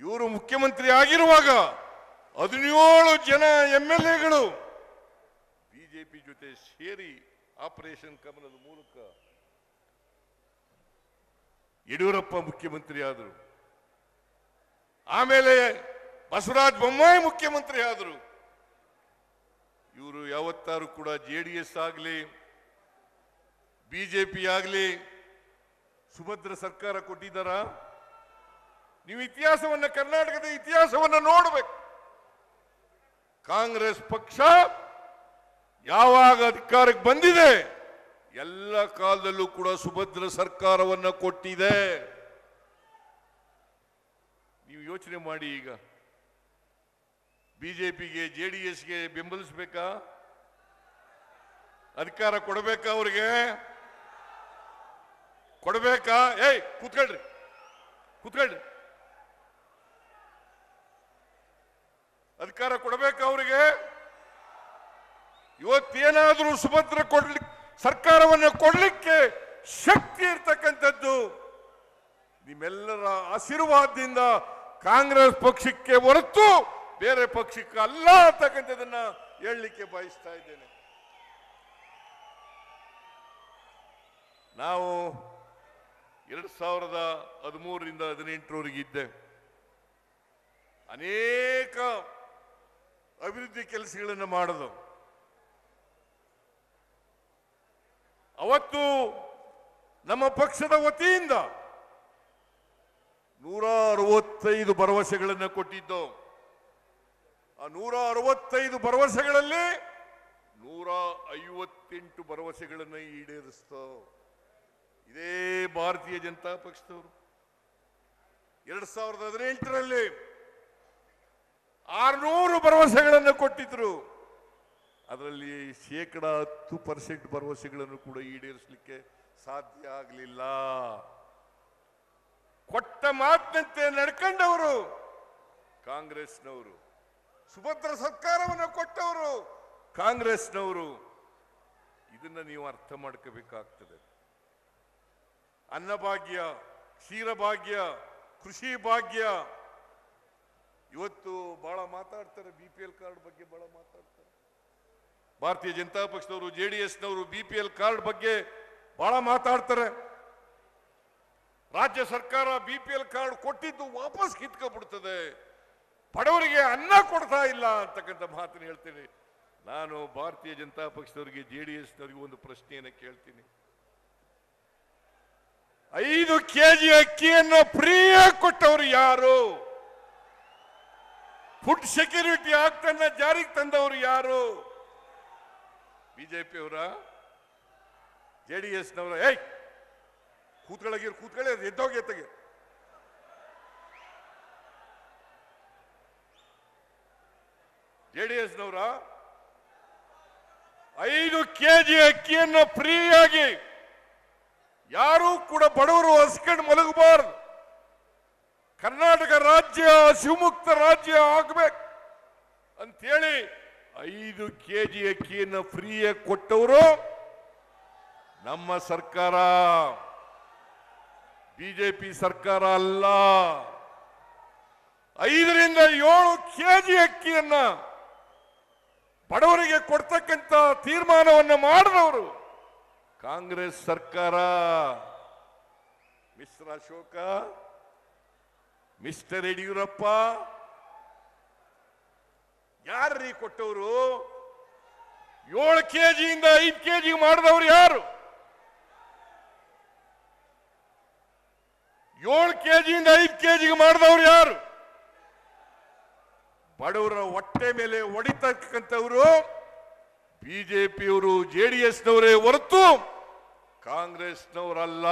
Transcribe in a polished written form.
ಇವರು ಮುಖ್ಯಮಂತ್ರಿ ಆಗಿರುವಾಗ 17 ಜನ MLAಗಳು ಬಿಜೆಪಿ ಜೊತೆ ಸೇರಿ ಆಪರೇಷನ್ ಕಮಲದ ಮೂಲಕ ಯಡಿಯೂರಪ್ಪ ಮುಖ್ಯಮಂತ್ರಿ ಆದರು. ಆಮೇಲೆ ಬಸವರಾಜ ಬೊಮ್ಮಾಯಿ ಮುಖ್ಯಮಂತ್ರಿ ಆದರು. ಇವರು ಯಾವತ್ತಾರು ಕೂಡ JDS ಆಗಲಿ ಬಿಜೆಪಿ ಆಗಲಿ ಸುಭದ್ರ ಸರ್ಕಾರ ಕೊಟ್ಟಿದ್ದಾರ? ನೀವು ಇತಿಹಾಸವನ್ನ, ಕರ್ನಾಟಕದ ಇತಿಹಾಸವನ್ನ ನೋಡಬೇಕು. ಕಾಂಗ್ರೆಸ್ ಪಕ್ಷ ಯಾವಾಗ ಅಧಿಕಾರಕ್ಕೆ ಬಂದಿದೆ ಎಲ್ಲ ಕಾಲದಲ್ಲೂ ಕೂಡ ಸುಭದ್ರ ಸರ್ಕಾರವನ್ನ ಕೊಟ್ಟಿದೆ. ನೀವು ಯೋಚನೆ ಮಾಡಿ, ಈಗ ಬಿಜೆಪಿಗೆ JDSಗೆ ಬೆಂಬಲಿಸಬೇಕಾ? ಅಧಿಕಾರ ಕೊಡಬೇಕಾ? ಅವ್ರಿಗೆ ಕೊಡಬೇಕಾ? ಕೂತ್ಕೊಳ್ರಿ ಕೂತ್ಕೊಳ್ರಿ. ಅಧಿಕಾರ ಕೊಡಬೇಕಾ ಅವ್ರಿಗೆ? ಇವತ್ತೇನಾದ್ರೂ ಸುಭದ್ರ ಸರ್ಕಾರವನ್ನು ಕೊಡ್ಲಿಕ್ಕೆ ಶಕ್ತಿ ಇರ್ತಕ್ಕಂಥದ್ದು ನಿಮ್ಮೆಲ್ಲರ ಆಶೀರ್ವಾದದಿಂದ ಕಾಂಗ್ರೆಸ್ ಪಕ್ಷಕ್ಕೆ ಹೊರತು ಬೇರೆ ಪಕ್ಷಕ್ಕೆ ಅಲ್ಲ ಅಂತಕ್ಕಂಥದನ್ನ ಹೇಳಲಿಕ್ಕೆ ಬಯಸ್ತಾ ಇದ್ದೇನೆ. ನಾವು 2013ರಿಂದ 2018ರವರೆಗೆ ಇದ್ದೆ. ಅನೇಕ ಅಭಿವೃದ್ಧಿ ಕೆಲಸಗಳನ್ನು ಮಾಡಿದವು. ಅವತ್ತು ನಮ್ಮ ಪಕ್ಷದ ವತಿಯಿಂದ 165 ಭರವಸೆಗಳನ್ನು ಕೊಟ್ಟಿದ್ದು. ಆ 165 ಭರವಸೆಗಳಲ್ಲಿ 158 ಭರವಸೆಗಳನ್ನು ಈಡೇರಿಸ್ತು ಇದೇ ಭಾರತೀಯ ಜನತಾ ಪಕ್ಷದವರು. 2018ರಲ್ಲಿ 600 ಭರವಸೆಗಳನ್ನು ಕೊಟ್ಟಿದ್ರು. ಅದರಲ್ಲಿ 10% ಭರವಸೆಗಳನ್ನು ಕೂಡ ಈಡೇರಿಸಲಿಕ್ಕೆ ಸಾಧ್ಯ ಆಗಲಿಲ್ಲ. ಕೊಟ್ಟ ಮಾತಿನಂತೆ ನಡ್ಕೊಂಡವರು ಕಾಂಗ್ರೆಸ್ನವರು, ಸುಭದ್ರ ಸರ್ಕಾರವನ್ನು ಕೊಟ್ಟವರು ಕಾಂಗ್ರೆಸ್ನವರು. ಇದನ್ನ ನೀವು ಅರ್ಥ ಮಾಡ್ಕೋಬೇಕಾಗ್ತದೆ. ಅನ್ನಭಾಗ್ಯ, ಕ್ಷೀರಭಾಗ್ಯ, ಕೃಷಿ ಭಾಗ್ಯ, ಇವತ್ತು ಬಹಳ ಮಾತಾಡ್ತಾರೆ. BPL ಕಾರ್ಡ್ ಬಗ್ಗೆ ಬಹಳ ಮಾತಾಡ್ತಾರೆ. ಭಾರತೀಯ ಜನತಾ ಪಕ್ಷದವರು, JDSನವರು BPL ಕಾರ್ಡ್ ಬಗ್ಗೆ ಬಹಳ ಮಾತಾಡ್ತಾರೆ. ರಾಜ್ಯ ಸರ್ಕಾರ BPL ಕಾರ್ಡ್ ಕೊಟ್ಟಿದ್ದು ವಾಪಸ್ ಕಿತ್ಕೊಬಿಡ್ತದೆ, ಬಡವರಿಗೆ ಅನ್ನ ಕೊಡ್ತಾ ಇಲ್ಲ ಅಂತಕ್ಕಂಥ ಮಾತನ್ನು ಹೇಳ್ತೀನಿ. ನಾನು ಭಾರತೀಯ ಜನತಾ ಪಕ್ಷದವರಿಗೆ, JDSನವರಿಗೆ ಒಂದು ಪ್ರಶ್ನೆಯನ್ನು ಕೇಳ್ತೀನಿ. 5 kg ಅಕ್ಕಿಯನ್ನು ಫ್ರೀಯಾಗಿ ಕೊಟ್ಟವರು ಯಾರು? ಫುಡ್ ಸೆಕ್ಯೂರಿಟಿ ಆಕ್ಟ್ ಅನ್ನ ಜಾರಿಗೆ ತಂದವರು ಯಾರು? ಬಿಜೆಪಿ ಅವರ, JDSನವರ? ಕೂತ್ಕೊಳ್ಳಿ, ಎದ್ದೋಗಿ ಎತ್ತಗೆ. JDSನವರ 5 kg ಅಕ್ಕಿಯನ್ನು ಫ್ರೀಯಾಗಿ ಯಾರೂ ಕೂಡ ಬಡವರು ಹಸ್ಕೊಂಡು ಮಲಗಬಾರದು, ಕರ್ನಾಟಕ ರಾಜ್ಯ ಶಿವಮುಕ್ತ ರಾಜ್ಯ ಆಗಬೇಕು ಅಂತೇಳಿ 5 kg ಅಕ್ಕಿಯನ್ನು ಫ್ರೀಯಾಗಿ ಕೊಟ್ಟವರು ನಮ್ಮ ಸರ್ಕಾರ, ಬಿಜೆಪಿ ಸರ್ಕಾರ ಅಲ್ಲ. 5 ರಿಂದ 7 kg ಅಕ್ಕಿಯನ್ನ ಬಡವರಿಗೆ ಕೊಡ್ತಕ್ಕಂಥ ತೀರ್ಮಾನವನ್ನು ಮಾಡಿದವರು ಕಾಂಗ್ರೆಸ್ ಸರ್ಕಾರ. ಮಿಸ್ಟರ್ ಅಶೋಕ, ಮಿಸ್ಟರ್ ಯಡಿಯೂರಪ್ಪ, ಯಾರ್ರೀ ಕೊಟ್ಟವರು? 7 kg ಇಂದ 5 kg ಮಾಡಿದವರು ಯಾರು? 7 kg ಇಂದ 5 kg ಮಾಡಿದವರು ಯಾರು? ಬಡವರ ಹೊಟ್ಟೆ ಮೇಲೆ ಹೊಡಿತಕ್ಕಂಥವರು ಬಿಜೆಪಿಯವರು, JDSನವರೇ ಹೊರತು ಕಾಂಗ್ರೆಸ್ನವರಲ್ಲ.